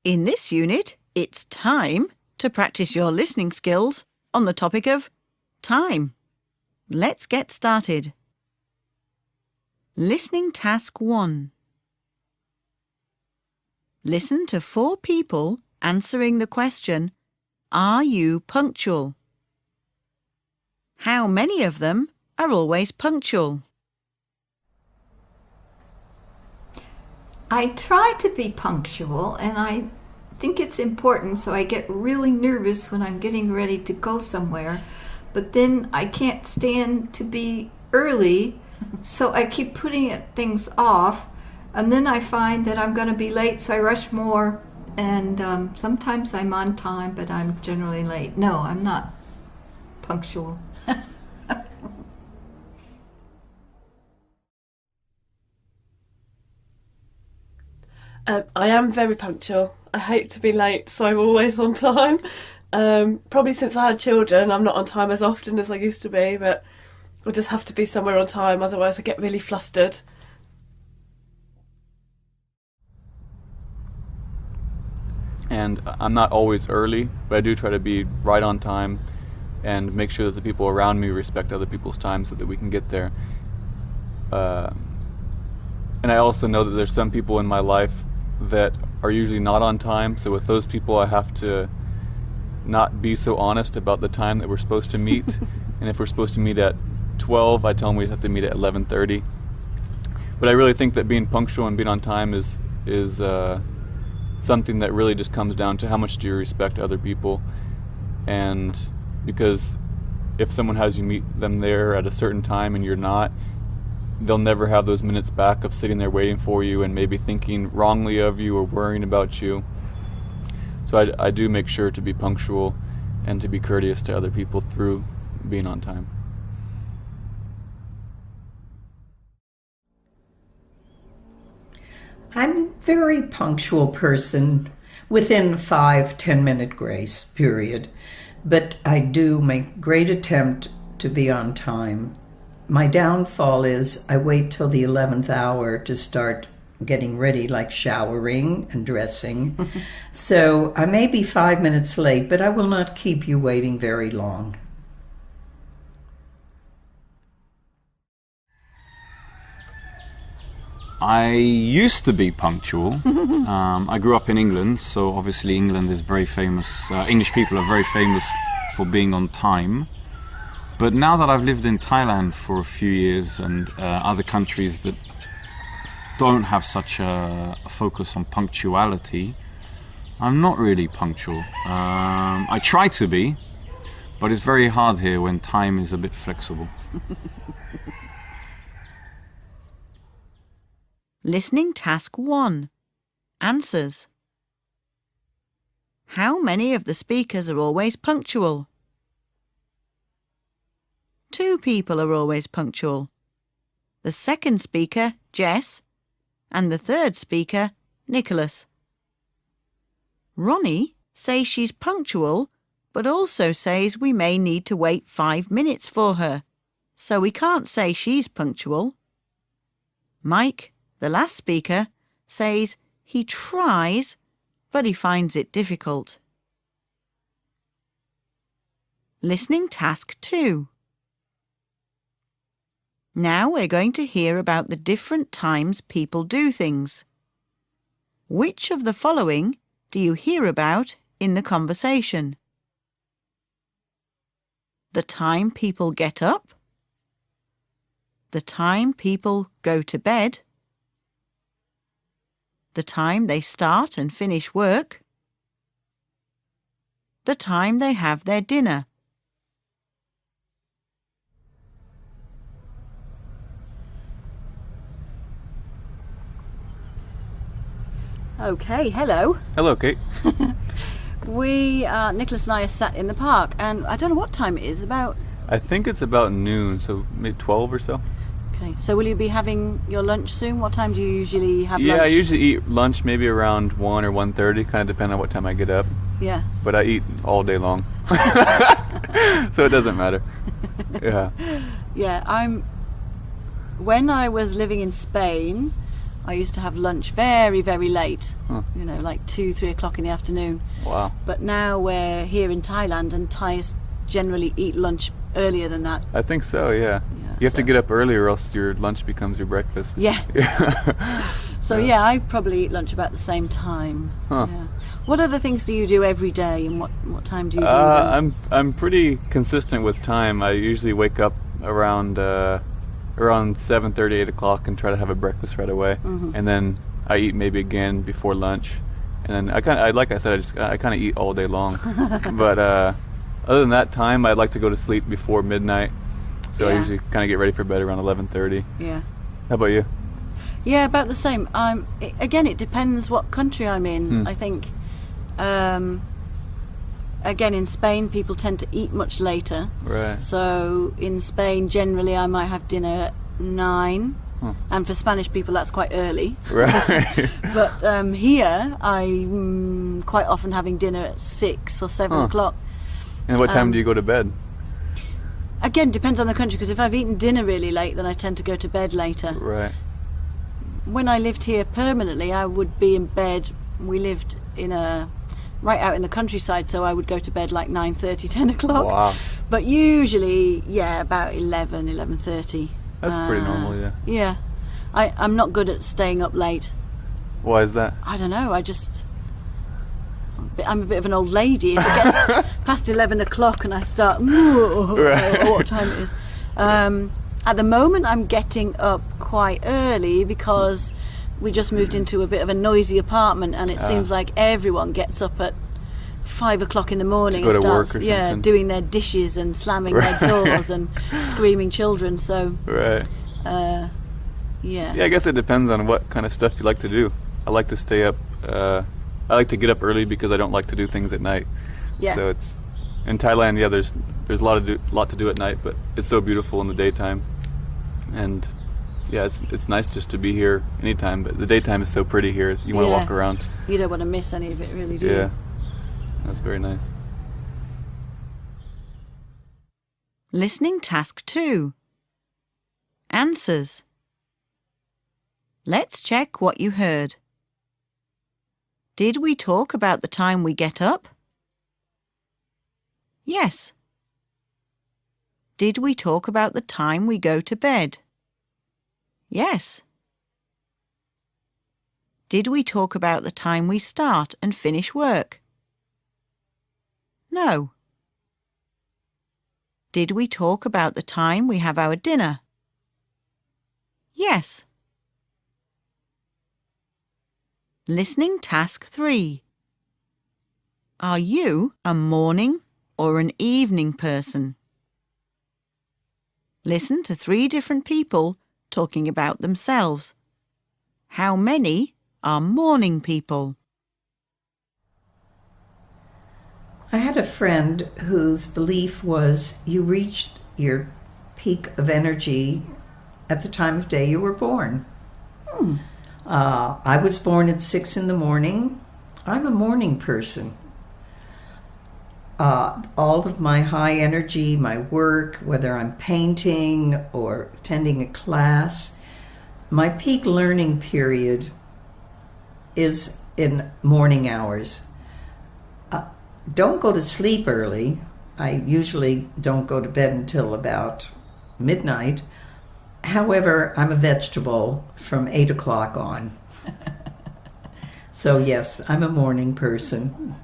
In this unit, it's time to practice your listening skills on the topic of time. Let's get started. Listening Task 1. Listen to 4 people answering the question, are you punctual? How many of them are always punctual? I try to be punctual, and I think it's important, so I get really nervous when I'm getting ready to go somewhere. But then I can't stand to be early, so I keep putting things off, and then I find that I'm going to be late, so I rush more, and sometimes I'm on time, but I'm generally late. No, I'm not punctual. I am very punctual. I hate to be late, so I'm always on time. Probably since I had children, I'm not on time as often as I used to be, but I just have to be somewhere on time, otherwise I get really flustered. And I'm not always early, but I do try to be right on time and make sure that the people around me respect other people's time so that we can get there. And I also know that there's some people in my life that are usually not on time, so with those people I have to not be so honest about the time that we're supposed to meet. And if we're supposed to meet at 12, I tell them we have to meet at 11:30. But I really think that being punctual and being on time is something that really just comes down to how much do you respect other people. And because if someone has you meet them there at a certain time and you're not, they'll never have those minutes back of sitting there waiting for you and maybe thinking wrongly of you or worrying about you. So I do make sure to be punctual and to be courteous to other people through being on time. I'm a very punctual person within 5-10 minute grace period, but I do make great attempt to be on time. My downfall is I wait till the 11th hour to start getting ready, like showering and dressing. So I may be 5 minutes late, but I will not keep you waiting very long. I used to be punctual. I grew up in England, so obviously England is very famous. English people are very famous for being on time. But now that I've lived in Thailand for a few years and other countries that don't have such a focus on punctuality, I'm not really punctual. I try to be, but it's very hard here when time is a bit flexible. Listening Task 1. Answers. How many of the speakers are always punctual? 2 people are always punctual. The second speaker, Jess, and the third speaker, Nicholas. Ronnie says she's punctual, but also says we may need to wait 5 minutes for her, so we can't say she's punctual. Mike, the last speaker, says he tries, but he finds it difficult. Listening Task 2. Now we're going to hear about the different times people do things. Which of the following do you hear about in the conversation? The time people get up, the time people go to bed, the time they start and finish work, the time they have their dinner. Okay, hello. Hello, Kate. Nicholas and I are sat in the park, and I don't know what time it is, about... I think it's about noon, so maybe 12 or so. Okay, so will you be having your lunch soon? What time do you usually have lunch? Yeah, I usually eat lunch maybe around 1 or 1:30, kind of depending on what time I get up. Yeah. But I eat all day long. So it doesn't matter. Yeah. Yeah, when I was living in Spain, I used to have lunch very, very late, Huh. you know, like 2, 3 o'clock in the afternoon. Wow. But now we're here in Thailand, and Thais generally eat lunch earlier than that. I think so, yeah. You have to so- get up early or else your lunch becomes your breakfast. Yeah. Yeah. So yeah, I probably eat lunch about the same time. Huh. Yeah. What other things do you do every day, and what time do you do them? I'm pretty consistent with time. I usually wake up around 7:30, 8 o'clock and try to have a breakfast right away, and then I eat maybe again before lunch, and then like I said, I kind of eat all day long. But other than that time, I'd like to go to sleep before midnight, so I Yeah. usually kind of get ready for bed around 11:30. Yeah. How about you? Yeah, about the same. Again, it depends what country I'm in. I think, again, in Spain, people tend to eat much later. Right. So in Spain, generally, I might have dinner at 9, and for Spanish people, that's quite early. Right. But here, I'm quite often having dinner at 6 or 7 o'clock. And what time do you go to bed? Again, depends on the country, because if I've eaten dinner really late, then I tend to go to bed later. Right. When I lived here permanently, I would be in bed. We lived right out in the countryside, so I would go to bed like 9:30, 10 o'clock. Wow. But usually, yeah, about 11, 11:30. That's pretty normal, yeah. Yeah. I'm not good at staying up late. Why is that? I don't know, I'm a bit of an old lady. If it gets past 11 o'clock and I start, Right. or what time it is. At the moment, I'm getting up quite early because we just moved into a bit of a noisy apartment, and it seems like everyone gets up at 5 o'clock in the morning To go and to work starts, or something. doing their dishes and slamming their doors and screaming children. So, Right. yeah. Yeah, I guess it depends on what kind of stuff you like to do. I like to stay up. I like to get up early because I don't like to do things at night. Yeah. So it's in Thailand. Yeah, there's a lot to do at night, but it's so beautiful in the daytime. And yeah, it's nice just to be here anytime. But the daytime is so pretty here. You want to Yeah. walk around. You don't want to miss any of it, really, do Yeah, you? that's very nice. Listening task 2. Answers. Let's check what you heard. Did we talk about the time we get up? Yes. Did we talk about the time we go to bed? Yes. Did we talk about the time we start and finish work? No. Did we talk about the time we have our dinner? Yes. Listening task 3. Are you a morning or an evening person? Listen to 3 different people talking about themselves. How many are morning people? I had a friend whose belief was you reached your peak of energy at the time of day you were born. I was born at 6 in the morning. I'm a morning person. All of my high energy, my work, whether I'm painting or attending a class, my peak learning period is in morning hours. Don't go to sleep early. I usually don't go to bed until about midnight. However, I'm a vegetable from 8 o'clock on. So yes, I'm a morning person.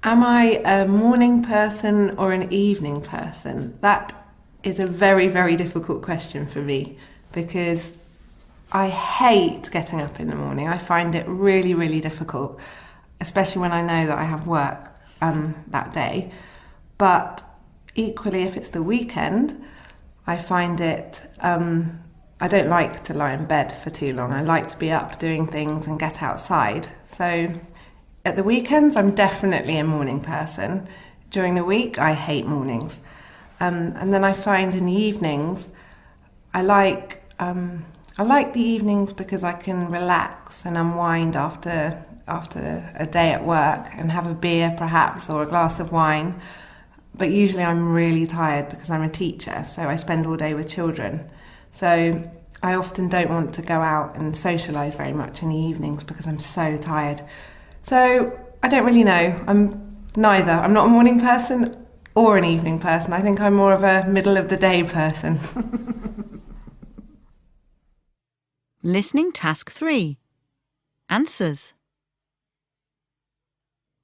Am I a morning person or an evening person? That is a very, very difficult question for me because I hate getting up in the morning. I find it really, really difficult, especially when I know that I have work that day. But equally, if it's the weekend, I find it, I don't like to lie in bed for too long. I like to be up doing things and get outside. So at the weekends, I'm definitely a morning person. During the week, I hate mornings. And then I find in the evenings, I like the evenings because I can relax and unwind after a day at work and have a beer perhaps or a glass of wine. But usually I'm really tired because I'm a teacher, so I spend all day with children. So I often don't want to go out and socialise very much in the evenings because I'm so tired. So I don't really know. I'm neither. I'm not a morning person or an evening person. I think I'm more of a middle of the day person. Listening task 3. Answers.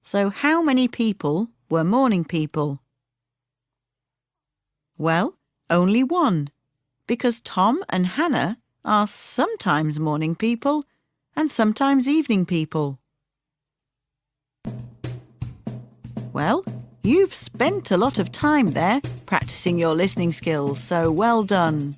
So how many people were morning people? Well, only one, because Tom and Hannah are sometimes morning people and sometimes evening people. Well, you've spent a lot of time there practicing your listening skills, so well done.